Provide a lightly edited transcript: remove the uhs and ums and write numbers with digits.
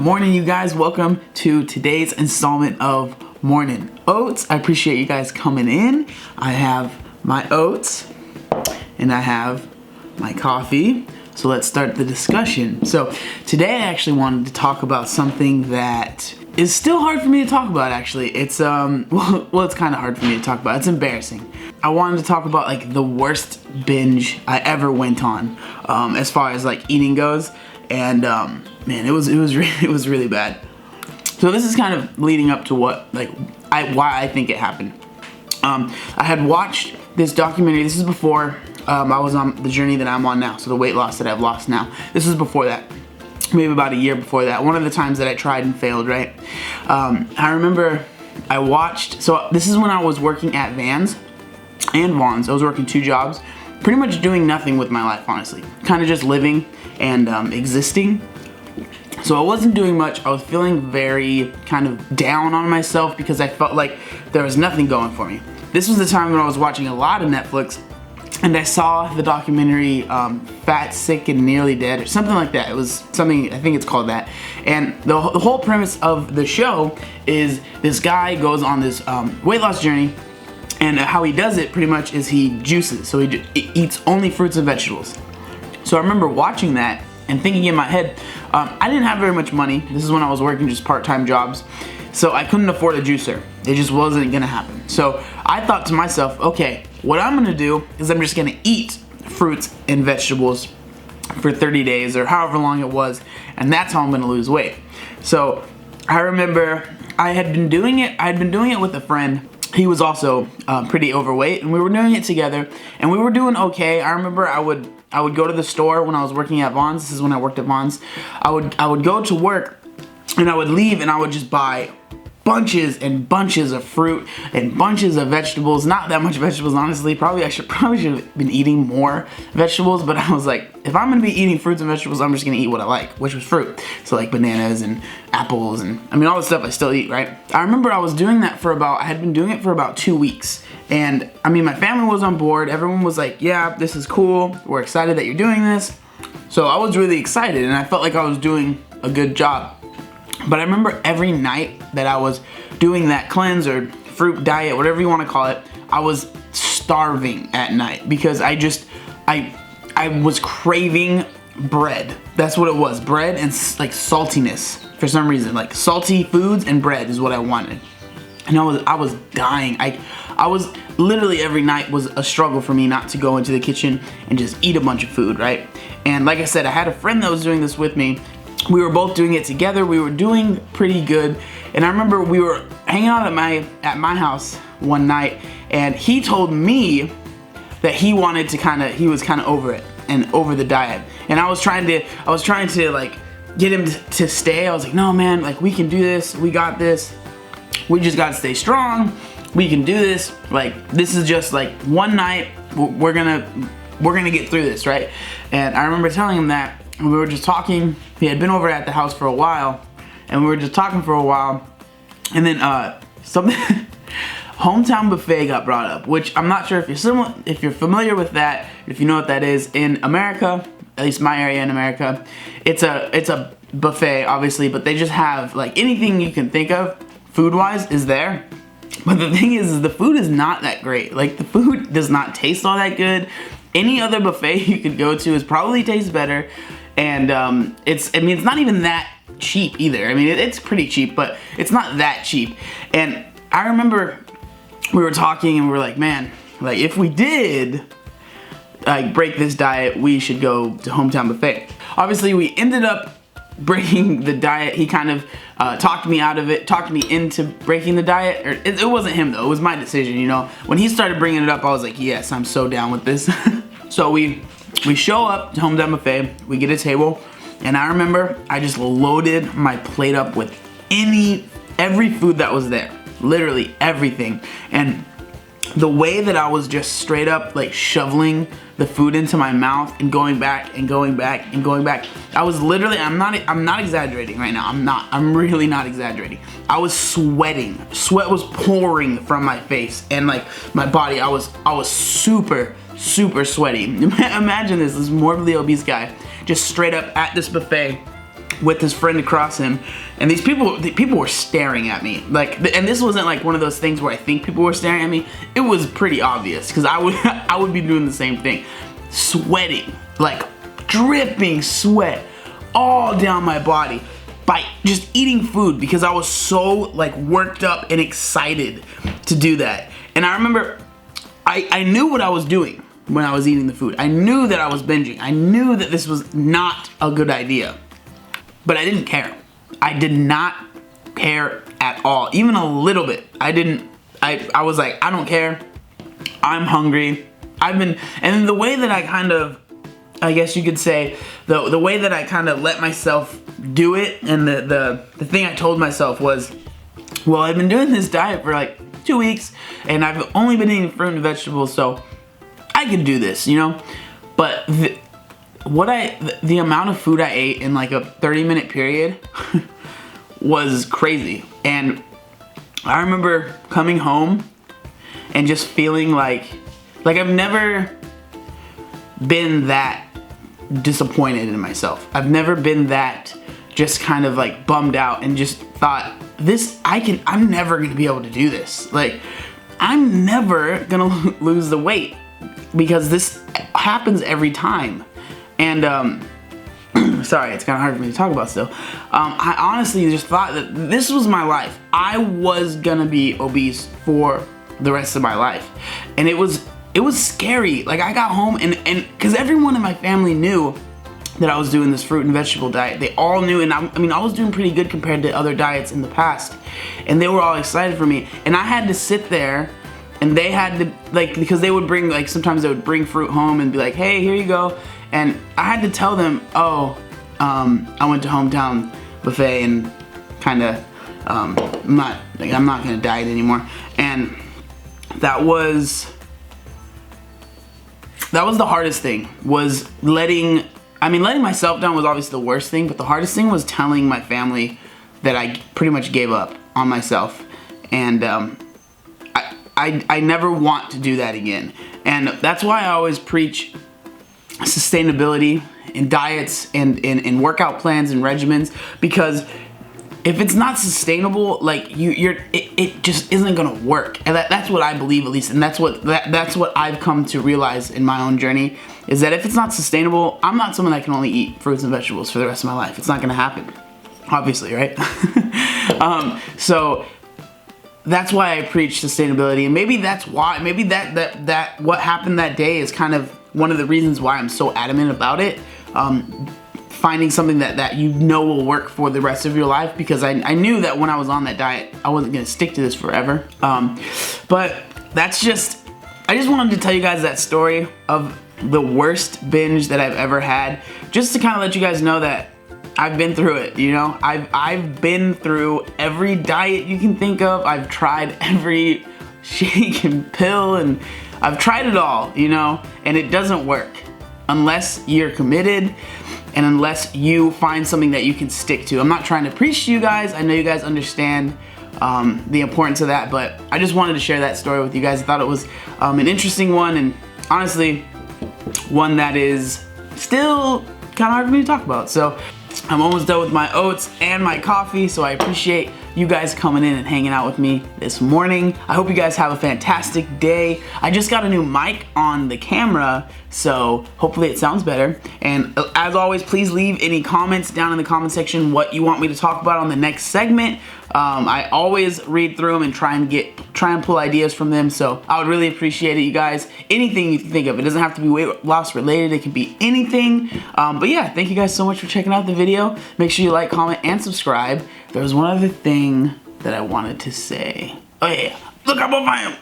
morning, you guys. Welcome to today's installment of Mornin Oats. I appreciate you guys coming in. I have my oats and I have my coffee. So let's start the discussion. So today I actually wanted to talk about something that is still hard for me to talk about, actually. It's it's kind of hard for me to talk about. It's embarrassing. I wanted to talk about like the worst binge I ever went on, as far as like eating goes. And man, it was really bad. So this is kind of leading up to why I think it happened. I had watched this documentary. This is before I was on the journey that I'm on now, so the weight loss that I've lost now. This was before that, maybe about a year before that. One of the times that I tried and failed, right? I remember I watched, so this is when I was working at Vans and Vons. I was working 2 jobs, pretty much doing nothing with my life, honestly. Kind of just living and existing. So I wasn't doing much. I was feeling very kind of down on myself because I felt like there was nothing going for me. This was the time when I was watching a lot of Netflix, and I saw the documentary Fat, Sick, and Nearly Dead, or something like that. It was something, I think it's called that. And the whole premise of the show is this guy goes on this weight loss journey, and how he does it pretty much is he juices. So he eats only fruits and vegetables. So I remember watching that and thinking in my head, I didn't have very much money. This is when I was working just part-time jobs. So I couldn't afford a juicer. It just wasn't gonna happen. So I thought to myself, okay, what I'm gonna do is I'm just gonna eat fruits and vegetables for 30 days or however long it was, and that's how I'm gonna lose weight. So I remember I had been doing it with a friend. He was also pretty overweight, and we were doing it together, and we were doing okay. I remember I would go to the store when I was working at Vons. This is when I worked at Vons. I would go to work, and I would leave, and I would just buy bunches and bunches of fruit and bunches of vegetables. Not that much vegetables, honestly. Probably should have been eating more vegetables, but I was like, if I'm gonna be eating fruits and vegetables, I'm just gonna eat what I like, which was fruit. So like bananas and apples and I mean all the stuff I still eat, right? I remember I was doing that I had been doing it for about 2 weeks. And I mean, my family was on board. Everyone was like, yeah, this is cool. We're excited that you're doing this. So I was really excited, and I felt like I was doing a good job. But I remember every night that I was doing that cleanse or fruit diet, whatever you want to call it, I was starving at night because I was craving bread. That's what it was, bread and like saltiness for some reason. Like salty foods and bread is what I wanted. And I was dying. I was literally, every night was a struggle for me not to go into the kitchen and just eat a bunch of food, right? And like I said, I had a friend that was doing this with me. We were both doing it together. We were doing pretty good. And I remember we were hanging out at my house one night, and he told me that he was kind of over it and over the diet. And I was trying to like get him to stay. I was like, no man, like we can do this. We got this. We just got to stay strong. We can do this. Like this is just like one night. We're gonna get through this, right? And I remember telling him that. We were just talking. He had been over at the house for a while, and we were just talking for a while, and then something hometown buffet got brought up, which I'm not sure if you're familiar with that, if you know what that is. In America, at least my area in America, it's a buffet, obviously, but they just have like anything you can think of food-wise is there. But the thing is the food is not that great. Like the food does not taste all that good. Any other buffet you could go to probably tastes better. And it's not even that cheap either. I mean, it's pretty cheap, but it's not that cheap. And I remember we were talking and we were like, man, like if we did like break this diet, we should go to hometown buffet. Obviously, we ended up breaking the diet. He kind of talked me out of it, talked me into breaking the diet. Or it wasn't him though, it was my decision, you know. When he started bringing it up, I was like, yes, I'm so down with this. So we show up to hometown buffet, we get a table, and I remember I just loaded my plate up with every food that was there, literally everything. And the way that I was just straight up like shoveling the food into my mouth and going back and going back and going back, I was literally, I'm not exaggerating right now. I'm really not exaggerating. I was sweating. Sweat was pouring from my face and like my body. I was super sweaty. Imagine this morbidly obese guy just straight up at this buffet with his friend across him, and the people were staring at me. Like, and this wasn't like one of those things where I think people were staring at me. It was pretty obvious, because I would be doing the same thing. Sweating, like dripping sweat all down my body by just eating food, because I was so like worked up and excited to do that. And I remember I knew what I was doing when I was eating the food. I knew that I was binging. I knew that this was not a good idea. But I didn't care. I did not care at all, even a little bit. I was like, I don't care. I'm hungry. And then the way that I kind of, I guess you could say, the way that I kind of let myself do it, and the thing I told myself was, well, I've been doing this diet for like 2 weeks, and I've only been eating fruit and vegetables, so I can do this, you know? But the amount of food I ate in like a 30-minute period was crazy. And I remember coming home and just feeling like I've never been that disappointed in myself. I've never been that just kind of like bummed out and just thought, I'm never gonna be able to do this. Like, I'm never gonna lose the weight, because this happens every time. And sorry, it's kind of hard for me to talk about still. I honestly just thought that this was my life. I was gonna be obese for the rest of my life, and it was scary. Like, I got home, and because everyone in my family knew that I was doing this fruit and vegetable diet. They all knew, and I mean, I was doing pretty good compared to other diets in the past, and they were all excited for me. And I had to sit there, and they had to, like, because they would bring, like, sometimes they would bring fruit home and be like, hey, here you go. And I had to tell them, oh, I went to Hometown Buffet, and kind of, I'm not gonna diet anymore. And that was the hardest thing, was letting myself down was obviously the worst thing, but the hardest thing was telling my family that I pretty much gave up on myself. And I never want to do that again. And that's why I always preach sustainability in diets and in workout plans and regimens, because if it's not sustainable, like it just isn't gonna work. And that's what I believe, at least, and that's what I've come to realize in my own journey, is that if it's not sustainable, I'm not someone that can only eat fruits and vegetables for the rest of my life. It's not gonna happen, obviously, right? So that's why I preach sustainability, and maybe that's why, maybe that what happened that day is kind of one of the reasons why I'm so adamant about it. Finding something that you know will work for the rest of your life, because I knew that when I was on that diet, I wasn't gonna stick to this forever. But that's just, I just wanted to tell you guys that story of the worst binge that I've ever had, just to kind of let you guys know that I've been through it, you know? I've been through every diet you can think of. I've tried every shake and pill, and I've tried it all, you know? And it doesn't work unless you're committed, and unless you find something that you can stick to. I'm not trying to preach to you guys. I know you guys understand the importance of that, but I just wanted to share that story with you guys. I thought it was an interesting one, and honestly, one that is still kind of hard for me to talk about. So I'm almost done with my oats and my coffee, so I appreciate you guys coming in and hanging out with me this morning. I hope you guys have a fantastic day. I just got a new mic on the camera, so hopefully it sounds better. And as always, please leave any comments down in the comment section what you want me to talk about on the next segment. I always read through them and try and pull ideas from them, so I would really appreciate it, you guys. Anything you can think of. It doesn't have to be weight loss related, it can be anything. But yeah, thank you guys so much for checking out the video. Make sure you like, comment, and subscribe. There was one other thing that I wanted to say. Oh yeah, look how buff I am.